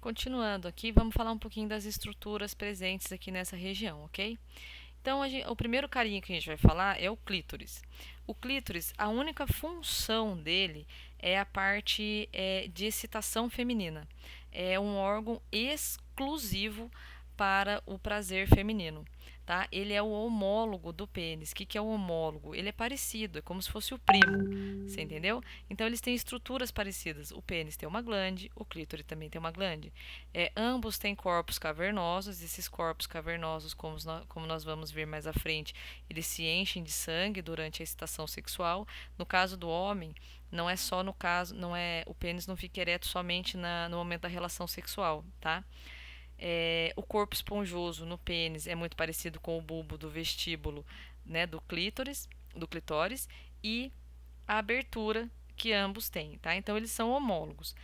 Continuando aqui, vamos falar um pouquinho das estruturas presentes aqui nessa região, ok? Então, o primeiro carinha que a gente vai falar é o clítoris. O clítoris, a única função dele é a parte de excitação feminina. É um órgão exclusivo para o prazer feminino. Tá? Ele é o homólogo do pênis. O que é o homólogo? Ele é parecido, é como se fosse o primo. Você entendeu? Então eles têm estruturas parecidas. O pênis tem uma glande, o clítoris também tem uma glande. Ambos têm corpos cavernosos. Esses corpos cavernosos, como nós vamos ver mais à frente, eles se enchem de sangue durante a excitação sexual. No caso do homem, não é só no caso, não é o pênis não fica ereto somente no momento da relação sexual, tá? O corpo esponjoso no pênis é muito parecido com o bulbo do vestíbulo, né, do clitóris, e a abertura que ambos têm, tá? Então eles são homólogos.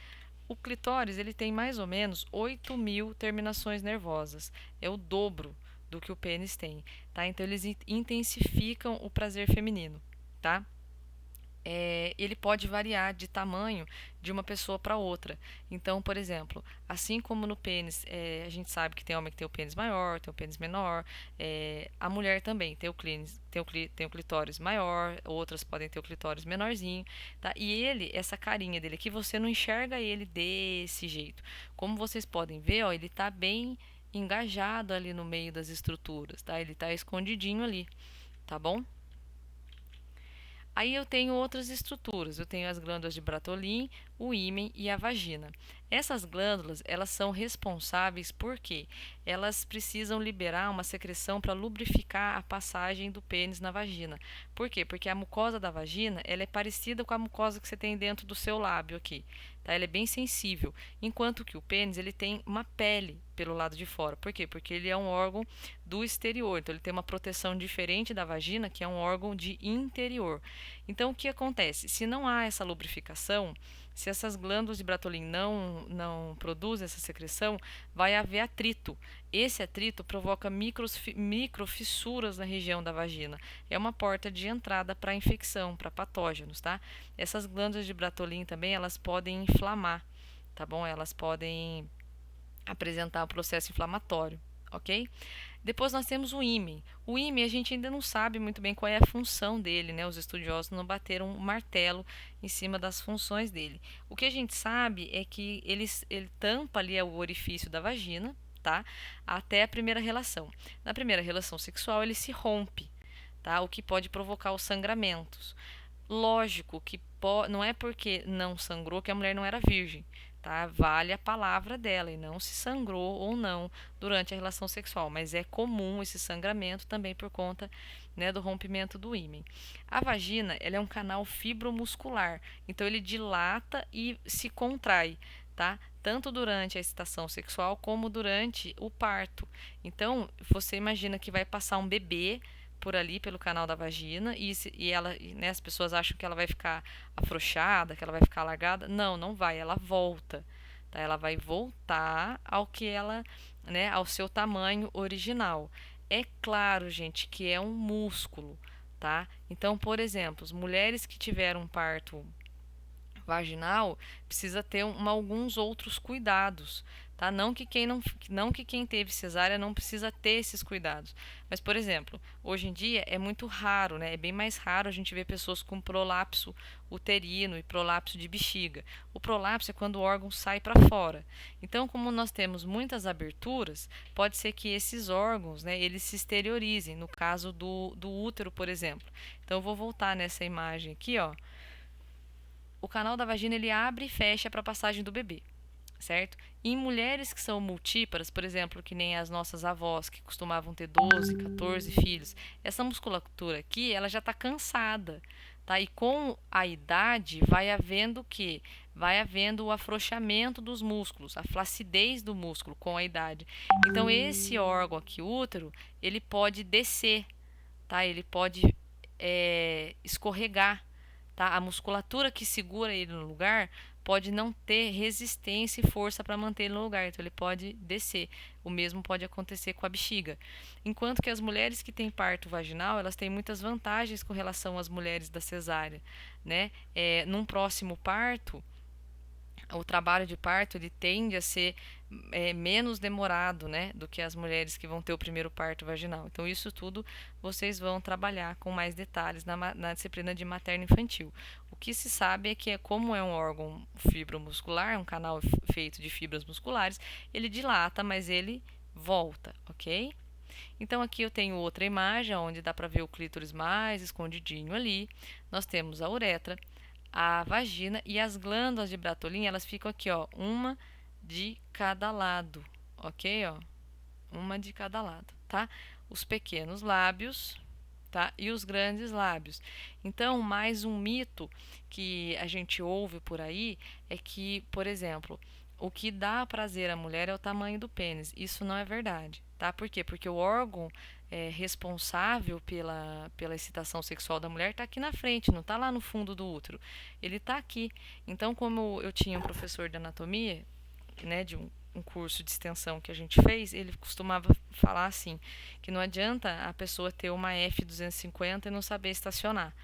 O clitóris ele tem mais ou menos 8.000 terminações nervosas, é o dobro do que o pênis tem, tá? Então eles intensificam o prazer feminino, tá? Ele pode variar de tamanho de uma pessoa para outra. Então, por exemplo, assim como no pênis, a gente sabe que tem homem que tem o pênis maior, tem o pênis menor, a mulher também tem tem o clitóris maior, outras podem ter o clitóris menorzinho, tá? E ele, essa carinha dele aqui, você não enxerga ele desse jeito. Como vocês podem ver, ó, ele está bem engajado ali no meio das estruturas, tá? Ele está escondidinho ali, tá bom? Aí eu tenho outras estruturas, eu tenho as glândulas de Bartholin, o ímen e a vagina. Essas glândulas, elas são responsáveis porque elas precisam liberar uma secreção para lubrificar a passagem do pênis na vagina. Por quê? Porque a mucosa da vagina, ela é parecida com a mucosa que você tem dentro do seu lábio aqui, tá? Ela é bem sensível, enquanto que o pênis, ele tem uma pele pelo lado de fora. Por quê? Porque ele é um órgão do exterior, então ele tem uma proteção diferente da vagina, que é um órgão de interior. Então, o que acontece? Se não há essa lubrificação, se essas glândulas de Bartholin não produzem essa secreção, vai haver atrito. Esse atrito provoca microfissuras na região da vagina. É uma porta de entrada para infecção, para patógenos, tá? Essas glândulas de Bartholin também, elas podem inflamar, tá bom? Elas podem apresentar o processo inflamatório, ok? Depois nós temos o ímen. O ímen a gente ainda não sabe muito bem qual é a função dele, né? Os estudiosos não bateram um martelo em cima das funções dele. O que a gente sabe é que ele tampa ali o orifício da vagina, tá? Até a primeira relação. Na primeira relação sexual ele se rompe, tá? O que pode provocar os sangramentos. Lógico que não é porque não sangrou que a mulher não era virgem, tá? Vale a palavra dela e não se sangrou ou não durante a relação sexual, mas é comum esse sangramento também por conta, né, do rompimento do ímen. A vagina, ela é um canal fibromuscular, então ele dilata e se contrai, tá? Tanto durante a excitação sexual como durante o parto. Então, você imagina que vai passar um bebê por ali, pelo canal da vagina, e ela, né, as pessoas acham que ela vai ficar afrouxada, que ela vai ficar alargada. Não, não vai, ela volta. Tá? Ela vai voltar ao que ela, né, ao seu tamanho original. É claro, gente, que é um músculo, tá? Então, por exemplo, as mulheres que tiveram um parto vaginal precisa ter alguns outros cuidados, tá? Não que quem teve cesárea não precisa ter esses cuidados, mas por exemplo, hoje em dia é muito raro, né? É bem mais raro a gente ver pessoas com prolapso uterino e prolapso de bexiga. O prolapso é quando o órgão sai para fora. Então, como nós temos muitas aberturas, pode ser que esses órgãos, né, eles se exteriorizem. No caso do útero, por exemplo. Então, eu vou voltar nessa imagem aqui, ó. O canal da vagina ele abre e fecha para a passagem do bebê, certo? Em mulheres que são multíparas, por exemplo, que nem as nossas avós, que costumavam ter 12, 14 filhos, essa musculatura aqui, ela já está cansada, tá? E com a idade vai havendo o quê? Vai havendo o afrouxamento dos músculos, a flacidez do músculo com a idade. Então esse órgão aqui, o útero, ele pode descer, tá? Ele pode escorregar, tá? A musculatura que segura ele no lugar pode não ter resistência e força para manter ele no lugar, então ele pode descer. O mesmo pode acontecer com a bexiga. Enquanto que as mulheres que têm parto vaginal, elas têm muitas vantagens com relação às mulheres da cesárea, né? Num próximo parto, o trabalho de parto ele tende a ser menos demorado, né, do que as mulheres que vão ter o primeiro parto vaginal. Então, isso tudo vocês vão trabalhar com mais detalhes na disciplina de materno-infantil. O que se sabe é que, como é um órgão fibromuscular, um canal feito de fibras musculares, ele dilata, mas ele volta, ok? Então, aqui eu tenho outra imagem onde dá para ver o clítoris mais escondidinho ali. Nós temos a uretra, a vagina e as glândulas de Bartholin, elas ficam aqui, ó, uma de cada lado, ok, ó, uma de cada lado, tá? Os pequenos lábios, tá? E os grandes lábios. Então, mais um mito que a gente ouve por aí é que, por exemplo, o que dá prazer à mulher é o tamanho do pênis. Isso não é verdade, tá? Por quê? Porque o órgão responsável pela excitação sexual da mulher está aqui na frente, não está lá no fundo do útero. Ele está aqui. Então, como eu tinha um professor de anatomia, né, de um curso de extensão que a gente fez, ele costumava falar assim, que não adianta a pessoa ter uma F250 e não saber estacionar,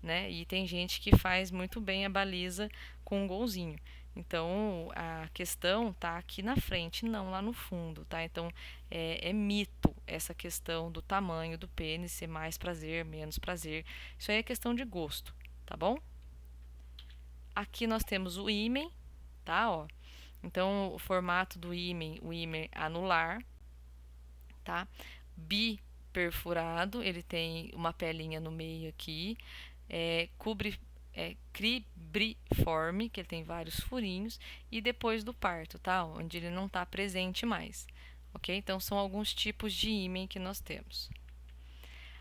né? E tem gente que faz muito bem a baliza com um golzinho. Então, a questão tá aqui na frente, não lá no fundo, tá? Então, é mito essa questão do tamanho do pênis ser mais prazer, menos prazer. Isso aí é questão de gosto, tá bom? Aqui nós temos o ímen, tá? Ó. Então, o formato do ímen, o ímen anular, tá? Biperfurado, ele tem uma pelinha no meio aqui, cribriforme, que ele tem vários furinhos, e depois do parto, tá? Onde ele não está presente mais, ok? Então, são alguns tipos de ímen que nós temos.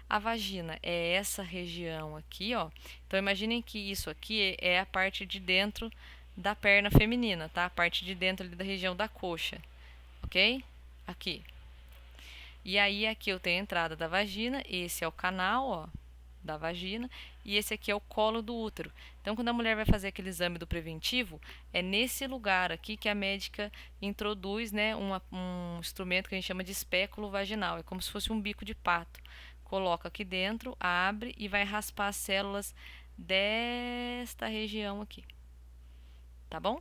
A vagina é essa região aqui, ó. Então, imaginem que isso aqui é a parte de dentro da perna feminina, tá? A parte de dentro ali da região da coxa, ok? Aqui. E aí, aqui eu tenho a entrada da vagina, esse é o canal, ó, da vagina, e esse aqui é o colo do útero. Então, quando a mulher vai fazer aquele exame do preventivo, é nesse lugar aqui que a médica introduz, né, um instrumento que a gente chama de espéculo vaginal. É como se fosse um bico de pato. Coloca aqui dentro, abre e vai raspar as células desta região aqui. Tá bom?